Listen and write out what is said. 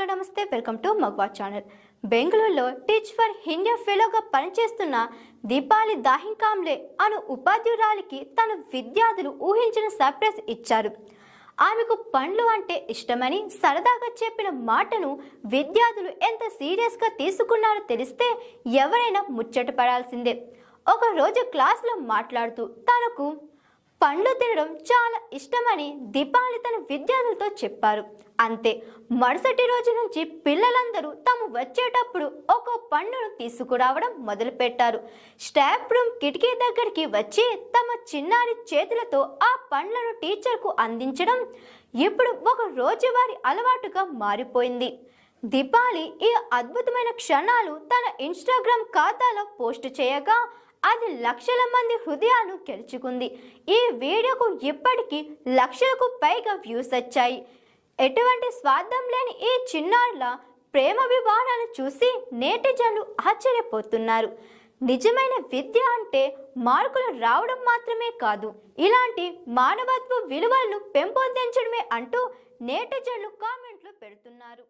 Hello నమస్తే, welcome to మగ్వా channel. బెంగళూరులో teach for India ఫెలోగా పనిచేస్తున్న దీపాలి దాహింకాంలే అను ఉపాధ్యాయురాలికి తన విద్యార్థులు ఊహించిన సర్ప్రైజ్ ఇచ్చారు. ఆమెకు పండ్లు అంటే ఇష్టమని సరదాగా చెప్పిన మాటను విద్యార్థులు ఎంత సీరియస్గా తీసుకున్నారో తెలిస్తే ఎవరైనా ముచ్చటపడాల్సిందే. ఒక రోజు క్లాస్లో మాట్లాడుతూ తనకు పండ్లు తినడం చాలా ఇష్టమని దీపాలి తన విద్యార్థులతో చెప్పారు. అంతే, మరుసటి రోజు నుంచి పిల్లలందరూ తాము వచ్చేటప్పుడు ఒక పండును తీసుకురావడం మొదలుపెట్టారు. స్టాఫ్ రూమ్ కిటికీ దగ్గరికి వచ్చి తమ చిన్నారి చేతులతో ఆ పండ్లను టీచర్కు అందించడం ఇప్పుడు ఒక రోజువారీ అలవాటుగా మారిపోయింది. దీపాలి ఈ అద్భుతమైన క్షణాలు తన ఇన్స్టాగ్రామ్ ఖాతాలో పోస్ట్ చేయగా అది లక్షల మంది హృదయాలను గెలుచుకుంది. ఈ వీడియోకు ఇప్పటికీ లక్షలకు పైగా వ్యూస్ వచ్చాయి. ఎటువంటి స్వార్థం లేని ఈ చిన్నారుల ప్రేమ వివాహాలను చూసి నేటిజన్లు ఆశ్చర్యపోతున్నారు. నిజమైన విద్య అంటే మార్కులు రావడం మాత్రమే కాదు, ఇలాంటి మానవత్వ విలువలను పెంపొందించడమే అంటూ నేటిజన్లు కామెంట్లు పెడుతున్నారు.